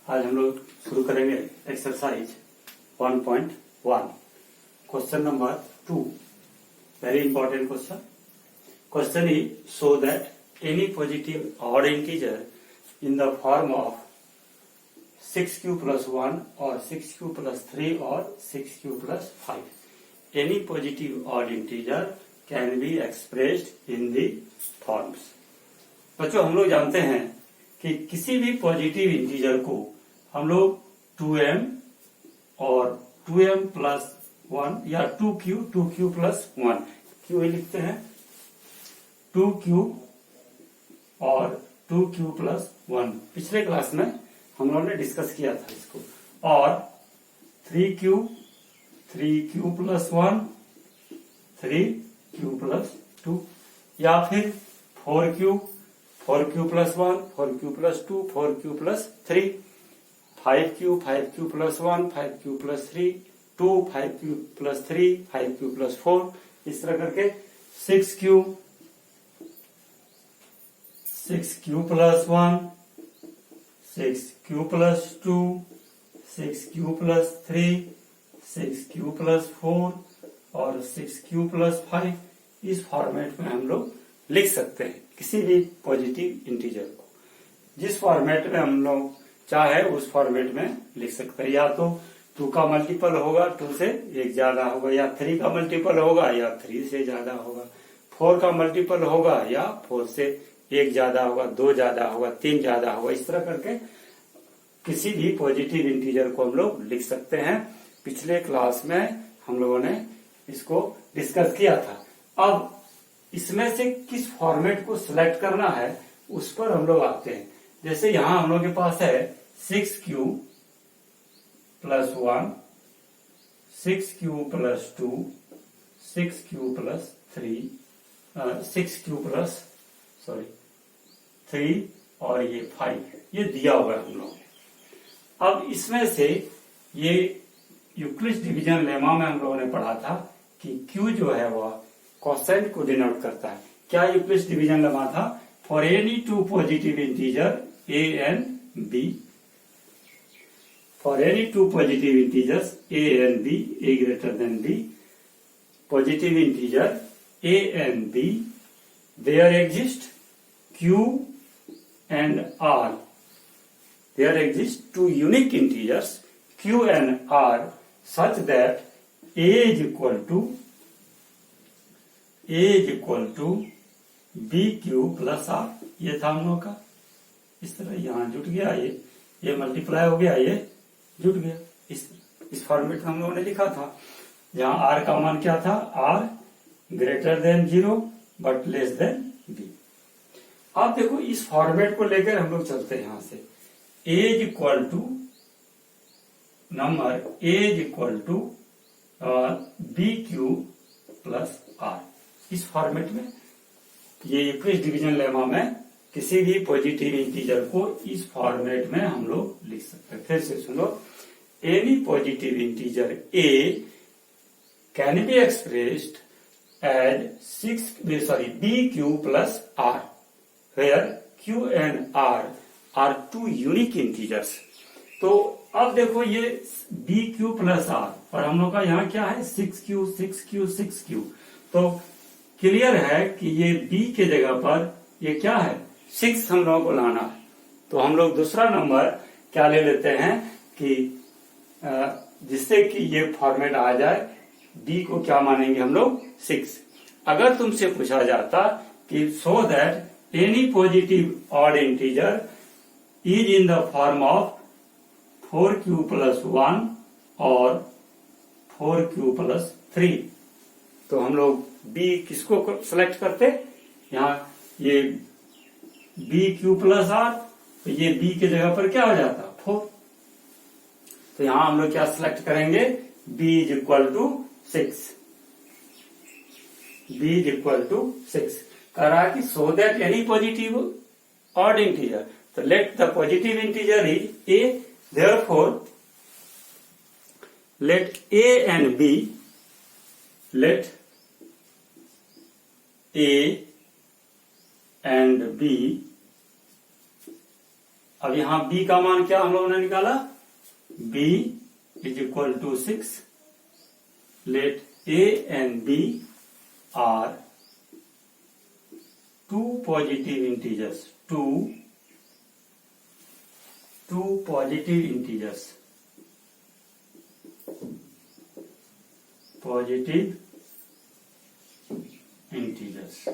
आज हम लोग शुरू करेंगे exercise 1.1 question number 2 very important question. Question is show that any positive odd integer in the form of 6q plus 1 or 6q plus 3 or 6q plus 5. Any positive odd integer can be expressed in the forms. बच्चों हम लोग जानते हैं कि किसी भी positive integer को हम लोग 2m और 2m प्लस 1 या 2q प्लस 1 क्यों लिखते हैं 2q और 2q प्लस 1. पिछले क्लास में हम लोगों ने डिस्कस किया था इसको. और 3q प्लस 1 3q प्लस 2 या फिर 4q plus 1 4q plus 2 4q plus 3 5q plus 1 5q plus 3 2 5q plus 3 5q plus 4 इस तरह करके 6q plus 1 6q plus 2 6q plus 3 6q plus 4 और 6q प्लस 5 इस फॉर्मेट में हम लोग लिख सकते हैं किसी भी पॉजिटिव इंटीजर को. जिस फॉर्मेट में हम लोग चाहे उस फॉर्मेट में लिख सकते हैं. या तो 2 का मल्टीपल होगा 2 से 1 ज्यादा होगा, या 3 का मल्टीपल होगा या 3 से ज्यादा होगा, 4 का मल्टीपल होगा या 4 से 1 ज्यादा होगा, 2 ज्यादा होगा, 3 ज्यादा होगा. इस तरह करके किसी भी पॉजिटिव इंटीजर को हम लोग लिख सकते हैं. पिछले क्लास में हम लोगों ने इसको डिस्कस किया था. अब इसमें से किस फॉर्मेट को सिलेक्ट करना है उस पर हम लोग आते हैं. जैसे यहां हम लोग के पास है 6q plus 1 6q plus 2 6q plus 3 6q plus 3 और ये 5 ये दिया हुआ है हम लोग. अब इसमें से ये यूक्लिड डिवीजन लेमा में हम लोगों ने पढ़ा था कि q जो है वह कोसेंट को डिनोट करता है. क्या यूक्लिड डिवीजन लेमा था? For any two positive integer a and b, for any two positive integers a and b, a greater than b, positive integer a and b, there exist q and r. There exist two unique integers q and r such that a is equal to bq plus r. ये था हम लोग का. इस तरह यहाँ जुट गया, ये मल्टीप्लाई हो गया, ये जुट गया. इस फॉर्मेट में हम लोगों ने लिखा था. यहाँ r का मान क्या था? r greater then 0 but less then b. अब देखो इस फॉर्मेट को लेकर हम लोग चलते हैं. यहां से a is equal to number a is equal to bq plus r. इस फॉर्मेट में ये यूक्लिड डिवीजन लेमा में किसी भी पॉजिटिव इंटीजर को इस फॉर्मेट में हम लोग लिख सकते हैं. फिर से सुनो. Any positive integer a can be expressed as bq plus r where q and r are two unique integers. तो अब देखो ये bq प्लस r और हम लोग का यहाँ क्या है 6q. तो क्लियर है कि ये b के जगह पर ये क्या है 6 हम लोगों को लाना है. तो हम लोग दूसरा नंबर क्या ले लेते हैं कि जिससे कि ये फॉर्मेट आ जाए. b को क्या मानेंगे हम लोग 6. अगर तुमसे पूछा जाता कि so that any positive odd integer is in the form of 4q plus 1 और 4q प्लस 3, तो हम लोग b किसको सेलेक्ट करते? यहाँ ये bq प्लस r, तो ये b के जगह पर क्या हो जाता 4. तो यहां हम लोग क्या सिलेक्ट करेंगे? b is equal to 6. b is equal to 6 कह रहा है कि so that any positive odd integer, तो let the positive integer is a, therefore let a and b, let a and b अब यहां b का मान क्या हम लोगों ने निकाला, b is equal to 6. Let a and b are two positive integers. Two positive integers. Positive integers.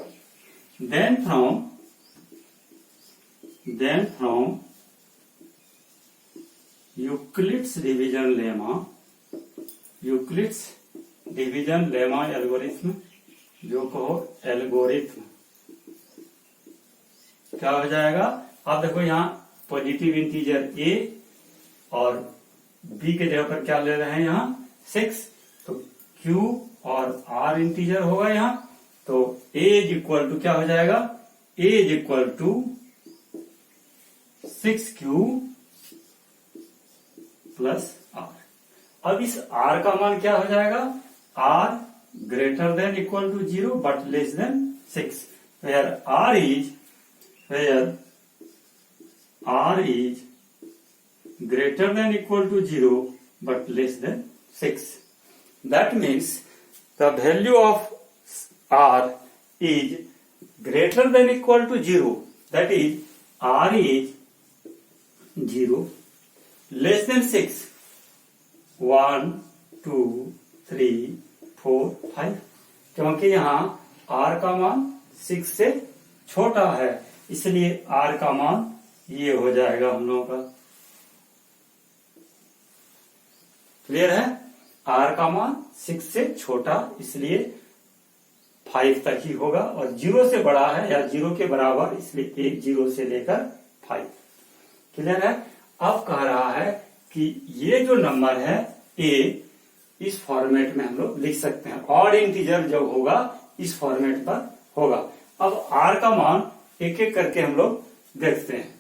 Then from Euclid's division lemma algorithm, जो कहो एल्गोरिथम, क्या हो जाएगा। आप देखो यहाँ पॉजिटिव इंटीजर a और b के जगह पर क्या ले रहे हैं यहाँ 6, तो q और r इंटीजर होगा यहाँ, तो a इज इक्वल टू क्या हो जाएगा, a is equal to 6q plus r। अब इस r का मान क्या हो जाएगा, r greater than equal to 0 but less than 6, where r is greater than equal to 0 but less than 6. That means the value of r is greater than equal to 0, that is r is 0, less than 6, 1 2 3 4 5, क्योंकि यहाँ r का मान 6 से छोटा है, इसलिए r का मान ये हो जाएगा हम लोगों का। क्लियर है, r का मान 6 से छोटा इसलिए 5 तक ही होगा, और 0 से बड़ा है या 0 के बराबर इसलिए 1 0 से लेकर 5। क्लियर है। अब कह रहा है कि ये जो नंबर है a, इस फॉर्मेट में हम लोग लिख सकते हैं, ऑड इंटीजर जब होगा इस फॉर्मेट पर होगा। अब r का मान एक एक करके हम लोग देखते हैं।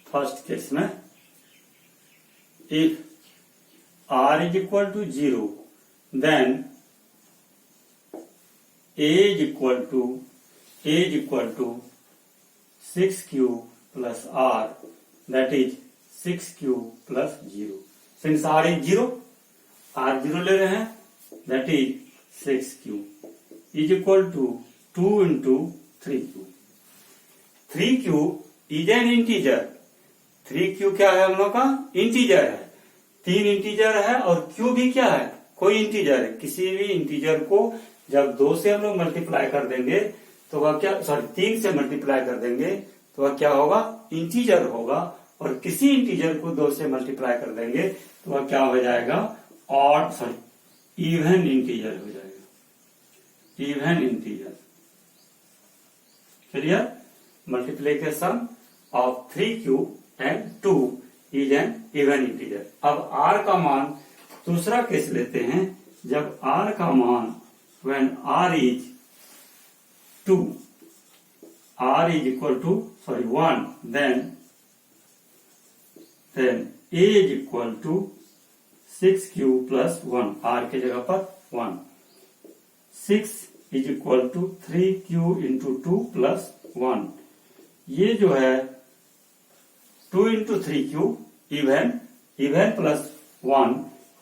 फर्स्ट केस में if r is equal to 0 then a is equal to 6q plus r, that is 6q plus 0। Since r is 0, r 0 ले रहे हैं, that is 6q is equal to 2 into 3q। 3q is an integer, 3q क्या है हम लोग का, integer है, 3 integer है, और q भी क्या है, कोई इंटीजर है। किसी भी इंटीजर को जब 2 से हम लोग मल्टीप्लाई कर देंगे तो वह क्या, 3 से मल्टीप्लाई कर देंगे तो वह क्या होगा, इंटीजर होगा, और किसी इंटीजर को 2 से मल्टीप्लाई कर देंगे तो वह क्या हो जाएगा, इवन इंटीजर हो जाएगा, even integer. Clear, multiplication of 3q and 2 is an even integer. अब r का मान दूसरा केस लेते हैं, जब r का मान when r is 2, r is equal to 1, then a is equal to 6q plus 1, r के जगह पर 1, 6 is equal to 3q into 2 plus 1, ये जो है 2 into 3q इवन प्लस 1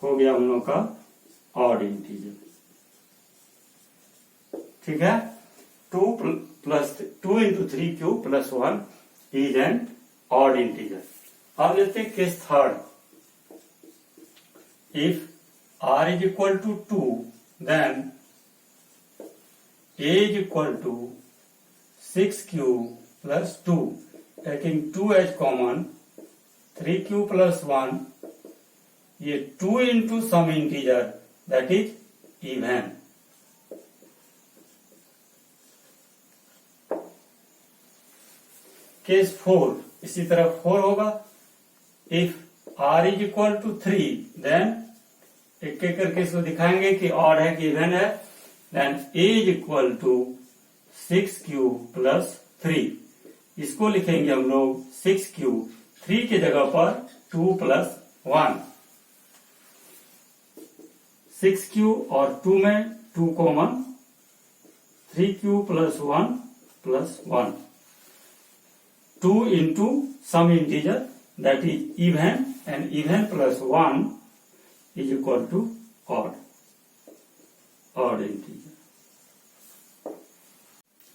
हो गया हम लोग का ऑड इंटीजर। ठीक है, 2 into 3q plus 1 is an odd integer। अब लेते हैं case third, if r is equal to 2 then a is equal to 6q plus 2, taking 2 as common, 3q plus 1, ये 2 into some integer that is even। Case 4 इसी तरह 4 होगा, if r is equal to 3 then एक एक करके इसको दिखाएंगे कि ऑड है कि इवन है, then a is equal to 6q plus 3, इसको लिखेंगे हम लोग 6q, 3 के जगह पर 2 प्लस 1, 6 क्यूब और 2 में 2 common, 3 cube plus 1 plus 1, 2 into some integer that is even, and even plus 1 is equal to odd integer.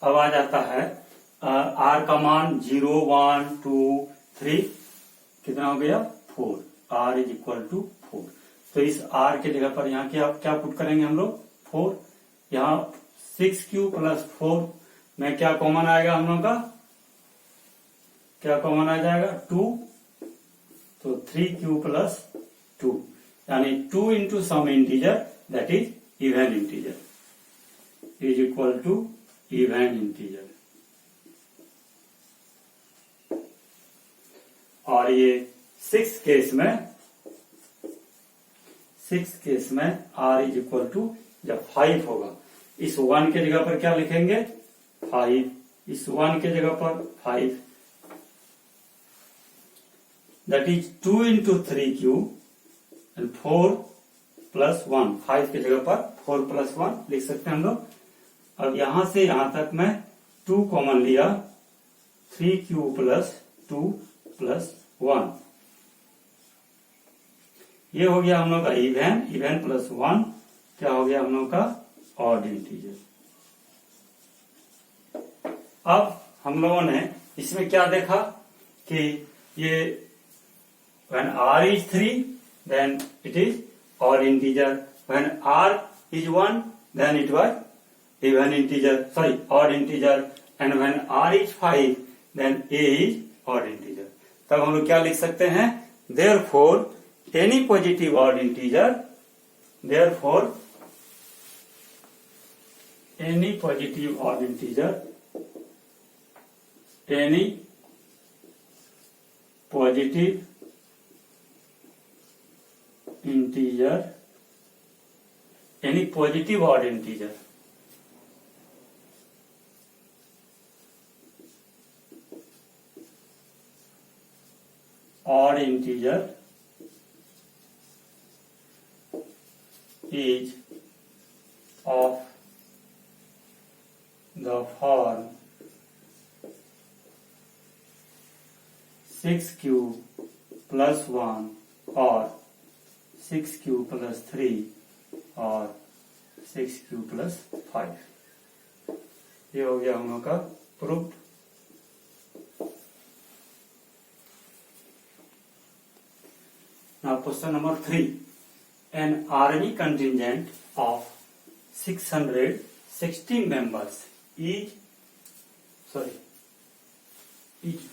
अब आ जाता है r का मान 0, 1, 2, 3, कितना हो गया 4, r इज इक्वल टू 4। तो इस r के जगह पर यहाँ क्या पुट करेंगे हम लोग 4, यहाँ 6 क्यू प्लस 4 में क्या कॉमन आएगा हम लोग का, क्या कॉमन आ जाएगा 2, तो 3 क्यू प्लस 2, यानी 2 into some integer that is even integer is equal to even integer. और ये 6 केस में r इज इक्वल टू जब 5 होगा, इस 1 के जगह पर क्या लिखेंगे 5, इस 1 के जगह पर 5, that is 2 into 3 cube and 4 plus 1, 5 की जगह पर 4 प्लस 1 लिख सकते हैं हम लोग। अब यहां से यहां तक मैं 2 कॉमन लिया, 3 क्यूब प्लस 2 प्लस 1, ये हो गया हम लोग का इवन प्लस 1 क्या हो गया हम लोग का ऑड इंटीजर। अब हम लोगों ने इसमें क्या देखा कि ये when r is 3 then it is odd integer, when r is 1 then it was even integer, sorry odd integer, and when r is 5 then a is odd integer। तब हम लोग क्या लिख सकते हैं, therefore any positive odd integer, therefore any positive odd integer, any positive integer, any positive odd integer is of the form 6q plus 1 or 6q plus 3 और 6q plus 5, ये हो गया हम लोग का proof. Now question number 3, an army contingent of 660 members is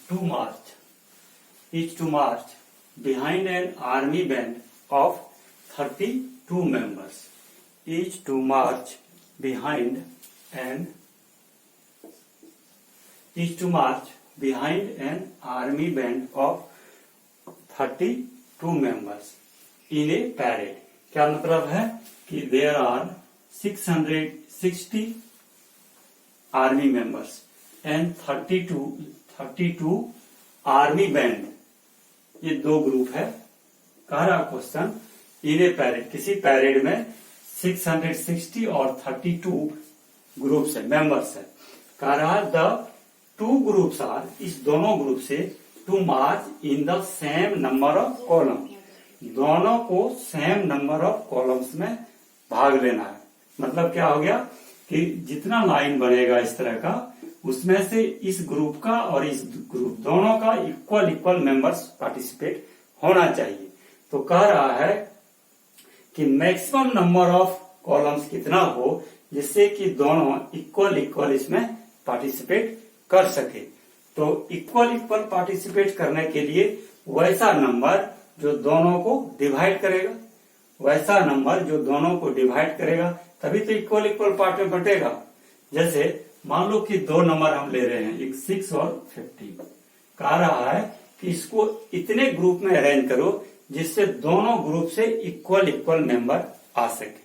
to march behind an army band of 32 members, is to march behind an army band of 32 members in a parade। क्या मतलब है कि there are 660 army members and 32 army band, ये दो group है। कह रहा question in A parade, किसी पैरेड में 660 और 32 ग्रुप्स है, मेंबर्स है। कह रहा द 2 ग्रुप्स आर, इस दोनों ग्रुप से to march in the same number of column, दोनों को सेम नंबर ऑफ कॉलम्स में भाग लेना है। मतलब क्या हो गया कि जितना लाइन बनेगा इस तरह का, उसमें से इस ग्रुप का और इस ग्रुप दोनों का इक्वल मेंबर्स पार्टिसिपेट होना चाहिए। तो कह रहा है कि मैक्सिमम नंबर ऑफ कॉलम्स कितना हो जिससे कि दोनों इक्वल इसमें पार्टिसिपेट कर सके। तो इक्वल पार्टिसिपेट करने के लिए वैसा नंबर जो दोनों को डिवाइड करेगा, तभी तो इक्वल पार्ट में बटेगा। जैसे मान लो कि 2 नंबर हम ले रहे हैं, एक 6 और 15। कह रहा है कि इसको इतने ग्रुप में अरेंज करो जिससे दोनों ग्रुप से इक्वल मेंबर आ सके।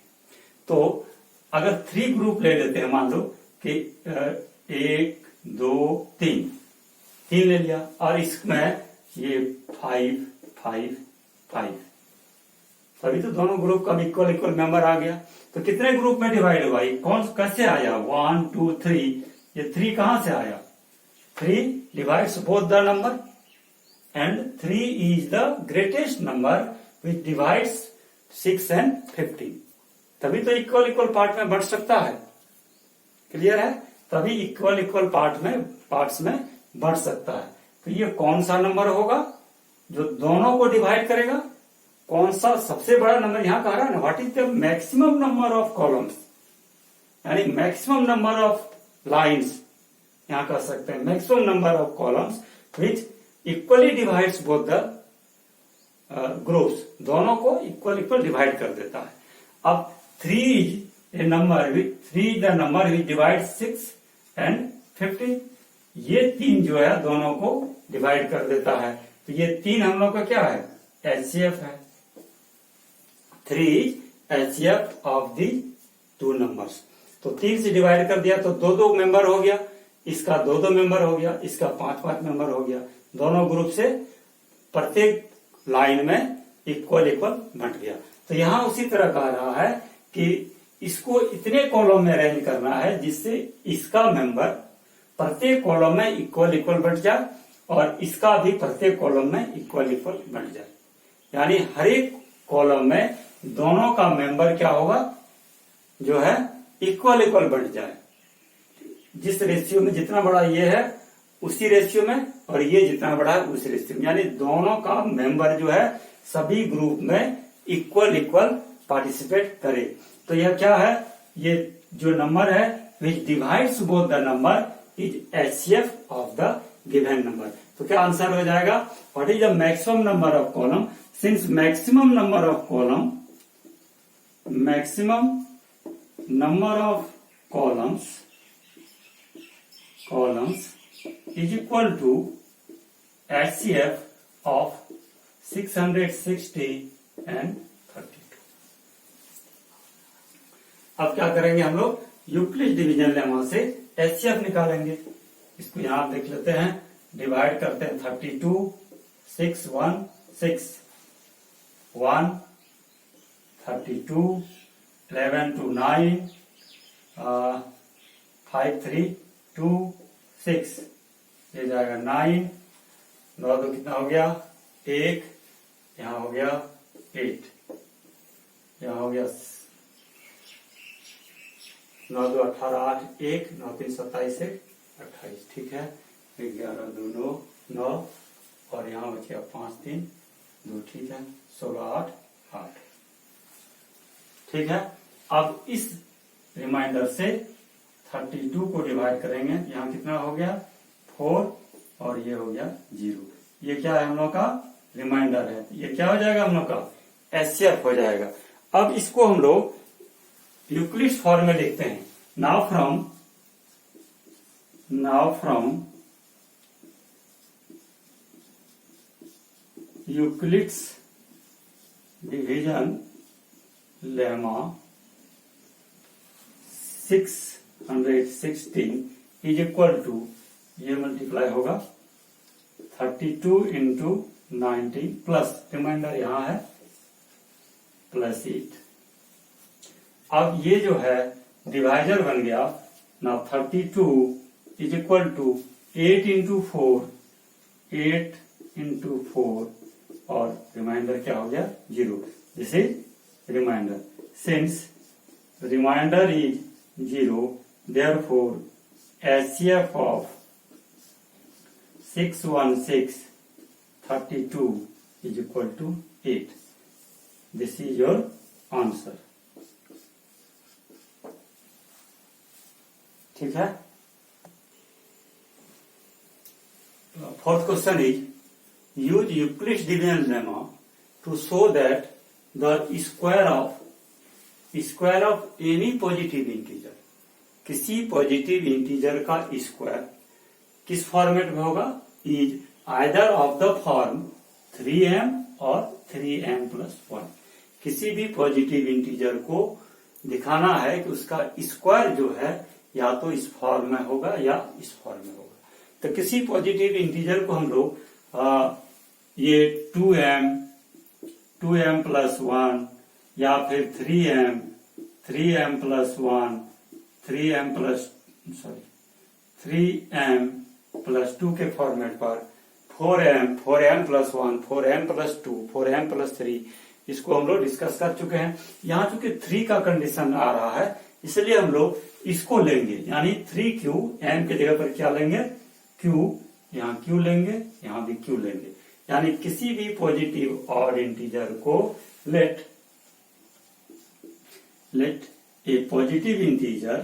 तो अगर 3 ग्रुप ले लेते हैं, मान लो कि 1 2 3 ले लिया, और इसमें ये 5 5 5, तभी तो दोनों ग्रुप का इक्वल इक्वल मेंबर आ गया। तो कितने ग्रुप में डिवाइड हुआ, कौन कैसे आया, 1 2 3, ये 3 कहां से आया, 3 divides both the number and 3 is the greatest number which divides 6 and 15। तभी तो इक्वल इक्वल पार्ट में बढ़ सकता है, क्लियर है, तभी इक्वल इक्वल पार्ट्स में बढ़ सकता है। तो ये कौन सा नंबर होगा जो दोनों को डिवाइड करेगा, कौन सा सबसे बड़ा नंबर यहां कह रहा है ना, what is the maximum number of columns, यानी मैक्सिमम नंबर ऑफ लाइन्स, यहां कह सकते हैं maximum number of columns which equally divides both the groups, दोनों को इक्वल इक्वल डिवाइड कर देता है। अब 3 the number which divide 6 and 15, ये 3 जो है दोनों को डिवाइड कर देता है। तो ये 3 हम लोग का क्या है, एचसीएफ है। 3 एचसीएफ ऑफ दी 2 नंबर्स। तो 3 से डिवाइड कर दिया तो 2-2 मेंबर हो गया, इसका 2-2 मेंबर हो गया, इसका 5-5 मेंबर हो गया, दोनों ग्रुप से प्रत्येक लाइन में इक्वल इक्वल बंट गया। तो यहां उसी तरह कह रहा है कि इसको इतने कॉलम में अरेंज करना है जिससे इसका मेंबर प्रत्येक कॉलम में इक्वल इक्वल बंट जाए और इसका भी प्रत्येक कॉलम में इक्वल इक्वल बंट जाए, यानी हर एक कॉलम में दोनों का मेंबर क्या होगा, जो है इक्वल इक्वल बंट जाए। जिस रेशियो में जितना बड़ा ये है उसी रेशियो में, और ये जितना बड़ा है उसी रेशियो में, यानी दोनों का मेंबर जो है सभी ग्रुप में इक्वल इक्वल पार्टिसिपेट करे। तो यह क्या है, ये जो नंबर है विच divides both the number is HCF of the given number. तो क्या आंसर हो जाएगा, what is the maximum number of column, since maximum number of columns is equal to HCF of 660 and 32। अब क्या करेंगे हम लोग, यूक्लिड डिवीजन लेमा से HCF निकालेंगे। इसको यहां आप देख लेते हैं, डिवाइड करते हैं 32 6 1 6 1 32 11 2 9 5 3 2 6, ये जाएगा 9 9 2 कितना हो गया 1, यहां हो गया 8, यहां हो गया 9 2 18 8 1 9 3 27 28, ठीक है, 11 2 9 9 और यहां बच गया 5 3 2, ठीक है, 16 8 8, ठीक है। अब इस रिमाइंडर से 32 को डिवाइड करेंगे, यहाँ कितना हो गया 4 और ये हो गया 0, ये क्या है हम लोग का रिमाइंडर है, ये क्या हो जाएगा हम लोग का एचसीएफ हो जाएगा। अब इसको हम लोग यूक्लिड्स फॉर्म में लिखते हैं। Now from Euclid's division lemma 616 is equal to, ये मल्टीप्लाई होगा 32 इंटू 90 प्लस रिमाइंडर यहां है प्लस 8। अब ये जो है डिवाइजर बन गया ना, 32 is equal to 8 into 4 8 into 4 और रिमाइंडर क्या हो गया 0। This is reminder, since reminder is 0, therefore HCF of 616 32 is equal to 8। This is your answer, ठीक है। Fourth question is, use Euclid's division lemma to show that the square of any positive integer, किसी positive integer का square किस format में होगा, is either of the form 3m और 3m+1। किसी भी पॉजिटिव इंटीजर को दिखाना है कि उसका स्क्वायर जो है या तो इस फॉर्म में होगा या इस फॉर्म में होगा। तो किसी पॉजिटिव इंटीजर को हम लोग ये 2m 2m प्लस 1 या फिर 3m प्लस 1 3m प्लस 2 के फॉर्मेट पर 4m plus 1 4m plus 2 4m plus 3 इसको हम लोग डिस्कस कर चुके हैं। यहाँ चूंकि 3 का कंडीशन आ रहा है इसलिए हम लोग इसको लेंगे, यानी 3q m के जगह पर क्या लेंगे q, यहाँ q लेंगे, यहाँ भी q लेंगे, यानी किसी भी पॉजिटिव ऑड इंटीजर को let a positive integer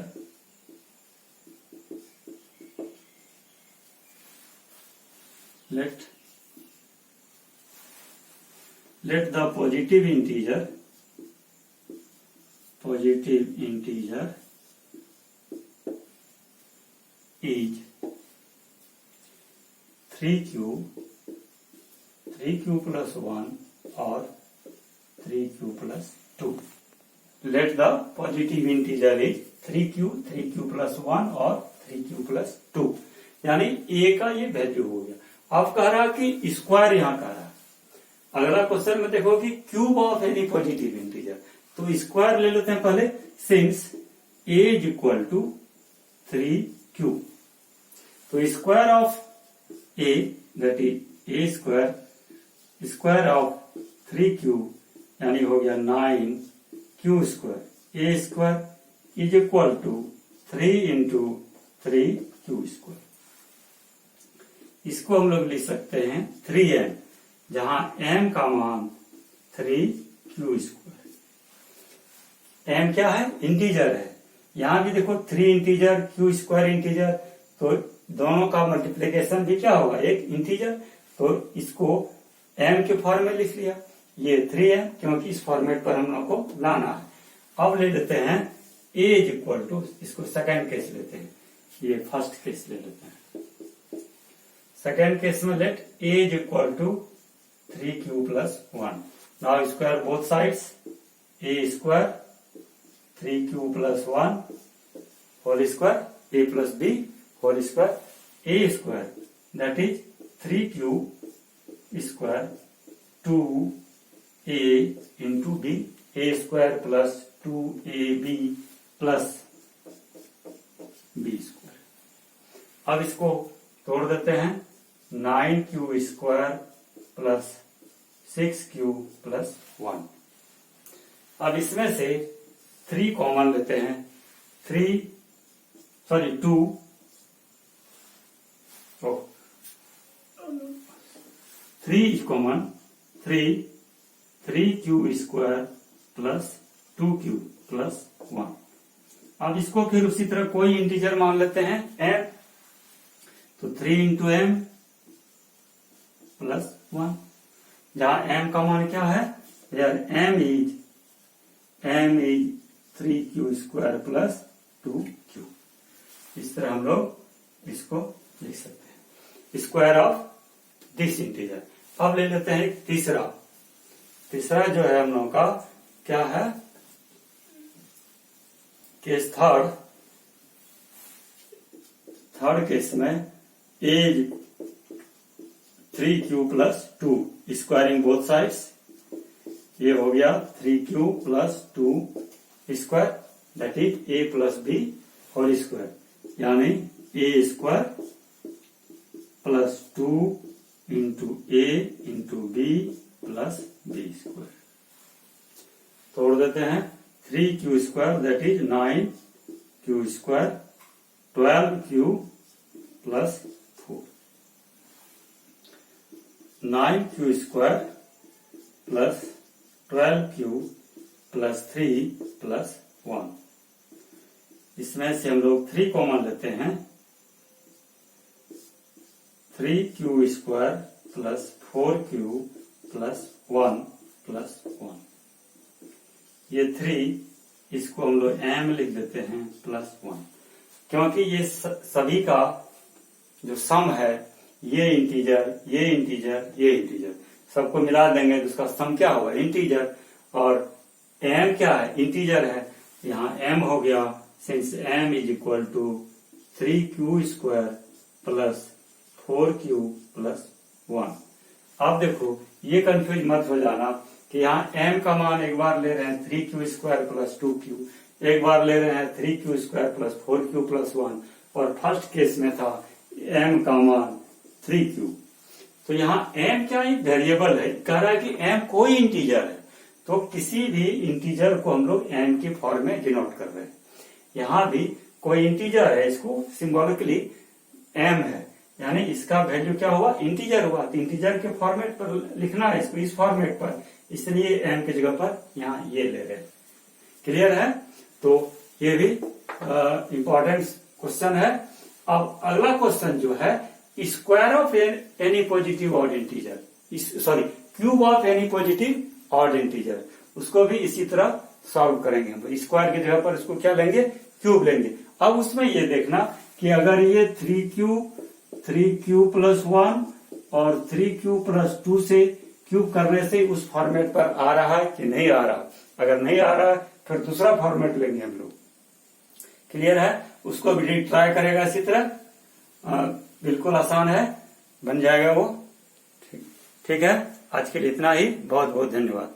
let the positive integer is 3q plus 1 or 3q plus 2. Let the positive integer is 3q plus 1 or 3q plus 2, यानी a का ये वैल्यू हो गया। अब कह रहा कि स्क्वायर यहां कह रहा है। अगला क्वेश्चन में देखो कि cube of any positive integer, तो स्क्वायर ले लेते हैं पहले, since a is equal to 3q, तो square of a that is a square of 3q यानी हो गया 9q square, a square is equal to 3 into 3q square. इसको हम लोग लिख सकते हैं 3m, जहां m का मान 3q स्क्वायर। m क्या है, इंटीजर है। यहां भी देखो 3 इंटीजर q स्क्वायर इंटीजर, तो दोनों का मल्टीप्लीकेशन भी क्या होगा, एक इंटीजर, तो इसको m के फॉर्म में लिख लिया, ये 3m, क्योंकि इस फॉर्मेट पर हम लोग को लाना है। अब ले लेते हैं a इज इक्वल टू, इसको सेकेंड केस लेते हैं, ये फर्स्ट केस ले लेते हैं। सेकेंड केस में let a is equal to 3q plus 1, now square both sides, a square 3q plus 1 whole square, a plus b whole square, a square that is 3q square 2a into b, a square plus 2ab plus b square. अब इसको तोड़ देते हैं, 9q square plus 6q plus 1। अब इसमें से 3 common लेते हैं, 2 3 common, 3q square plus 2q plus 1। अब इसको फिर उसी तरह कोई इंटीजर मान लेते हैं m, तो 3 इंटू m प्लस 1, जहां m का मान क्या है, यार m is 3q square plus 2q। इस तरह हम लोग इसको लिख सकते हैं, स्क्वायर ऑफ दिस इंटीजर। अब ले लेते हैं तीसरा जो है हम लोगों का क्या है, केस थर्ड केस में as 3q plus 2 squaring both sides, ये हो गया 3q plus 2 square that is a plus b whole square, यानी a square plus 2 into a into b plus b square. तोड़ देते हैं, 3q square that is 9q square 12q plus 4, 9q square plus 12q plus 3 plus 1। इसमें से हम लोग 3 common लेते हैं, 3q square plus 4q plus 1 plus 1, ये 3, इसको हम लोग m लिख देते हैं प्लस 1, क्योंकि ये सभी का जो सम है, ये इंटीजर सबको मिला देंगे तो उसका सम क्या होगा, इंटीजर, और m क्या है, इंटीजर है, यहाँ m हो गया, since m is equal to 3q square plus 4q plus 1। अब देखो ये कंफ्यूज मत हो जाना कि यहाँ m का मान एक बार ले रहे हैं 3q² प्लस 2q, एक बार ले रहे हैं 3q² प्लस 4q प्लस 1, और फर्स्ट केस में था m का मान 3q। तो यहाँ m क्या है, वेरिएबल है, कह रहा है कि m कोई इंटीजर है, तो किसी भी इंटीजर को हम लोग m के फॉर्म में डिनोट कर रहे हैं। यहाँ भी कोई इंटीजर है, इसको सिंबॉलिकली m है, यानी इसका वैल्यू क्या हुआ, इंटीजर हुआ, तो इंटीजर के फॉर्मेट पर लिखना है इसको, इस फॉर्मेट पर, इसलिए m की जगह पर यहाँ ये ले रहे हैं। क्लियर है? तो ये भी इंपॉर्टेंट क्वेश्चन है। अब अगला क्वेश्चन जो है, square of any positive odd integer, sorry cube of any positive odd integer, उसको भी इसी तरह सॉल्व करेंगे हम। स्क्वायर की जगह पर इसको क्या लेंगे, क्यूब लेंगे। अब उसमें ये देखना कि अगर ये 3q प्लस 1 और 3q प्लस 2 से क्यूब करने से उस फॉर्मेट पर आ रहा है कि नहीं आ रहा। अगर नहीं आ रहा है फिर दूसरा फॉर्मेट लेंगे हम लोग। क्लियर है? उसको भी ट्राई करेगा इसी तरह, बिल्कुल आसान है, बन जाएगा वो। ठीक है, आज के लिए इतना ही। बहुत बहुत धन्यवाद।